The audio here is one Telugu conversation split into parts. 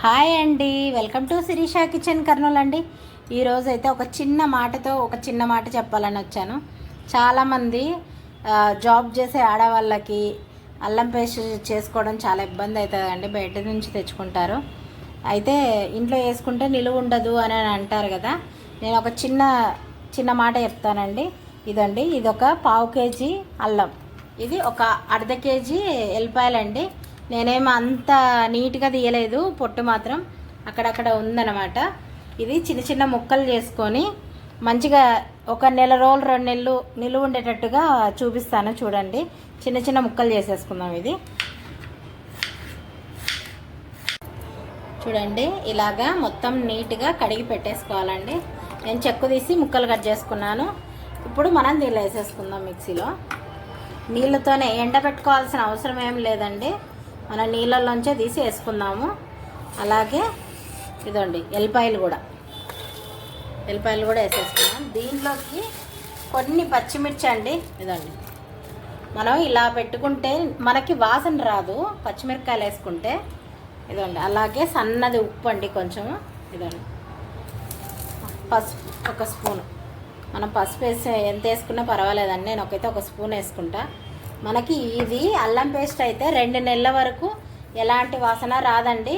హాయ్ అండి, welcome to Shirisha kitchen Kurnool అండి. ఈరోజు అయితే ఒక చిన్న మాట చెప్పాలని వచ్చాను. చాలామంది జాబ్ చేసే ఆడవాళ్ళకి అల్లం పేస్ట్ చేసుకోవడం చాలా ఇబ్బంది అవుతుందండి. బయట నుంచి తెచ్చుకుంటారు, అయితే ఇంట్లో వేసుకుంటే నిలువ ఉండదు అని అంటారు కదా. నేను ఒక చిన్న మాట చెప్తానండి. ఇదండి, ఇది ఒక పావు కేజీ అల్లం, ఇది ఒక అర్ధ కేజీ ఎల్లిపాయలండి. నేనేమో అంత నీట్గా తీయలేదు, పొట్టు మాత్రం అక్కడక్కడ ఉందన్నమాట. ఇది చిన్న చిన్న ముక్కలు చేసుకొని మంచిగా ఒక నెల రోజులు 2 నెలలు నిలువ ఉండేటట్టుగా చూపిస్తాను చూడండి. చిన్న చిన్న ముక్కలు చేసేసుకుందాం. ఇది చూడండి, ఇలాగా మొత్తం నీట్గా కడిగి పెట్టేసుకోవాలండి. నేను చెక్కు తీసి ముక్కలు కట్ చేసుకున్నాను. ఇప్పుడు మనం దీనిలో వేసేసుకుందాం. మిక్సీలో నీళ్ళతోనే ఎండబెట్టుకోవాల్సిన అవసరం ఏం లేదండి, మన నీళ్ళల్లోంచే తీసి వేసుకుందాము. అలాగే ఇదండి ఎల్లిపాయలు కూడా వేసేసుకున్నాం. దీంట్లోకి కొన్ని పచ్చిమిర్చి అండి. ఇదండి, మనం ఇలా పెట్టుకుంటే మనకి వాసన రాదు, పచ్చిమిరపకాయలు వేసుకుంటే. ఇదండి, అలాగే సన్నది ఉప్పు అండి కొంచెము. ఇదండి, పసుపు ఒక స్పూను. మనం పసుపు వేసి ఎంత వేసుకున్నా పర్వాలేదండి, నేను ఒక స్పూన్ వేసుకుంటా. మనకి ఇది అల్లం పేస్ట్ అయితే 2 నెలల వరకు ఎలాంటి వాసన రాదండి.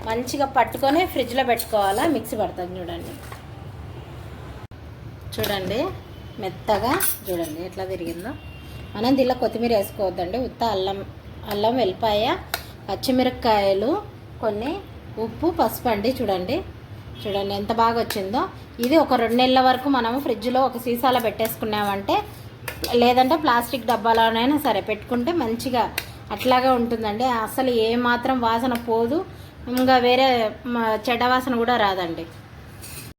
మంచిగా పట్టుకొని ఫ్రిడ్జ్లో పెట్టుకోవాలా, మిక్సీ పడుతుంది. చూడండి మెత్తగా, చూడండి ఎట్లా తిరిగిందో. మనం దీనిలో కొత్తిమీర వేసుకోవద్దండి, ఉత్త అల్లం వెల్లిపాయ, పచ్చిమిరపకాయలు, కొన్ని ఉప్పు, పసుపు అండి. చూడండి ఎంత బాగా వచ్చిందో. ఇది ఒక 2 నెలల వరకు మనము ఫ్రిడ్జ్లో ఒక సీసాలో పెట్టేసుకున్నామంటే, లేదంటే ప్లాస్టిక్ డబ్బాలోనైనా సరే పెట్టుకుంటే మంచిగా అట్లాగే ఉంటుందండి. అసలు ఏమాత్రం వాసన పోదు, ఇంకా వేరే చెడ్డ వాసన కూడా రాదండి.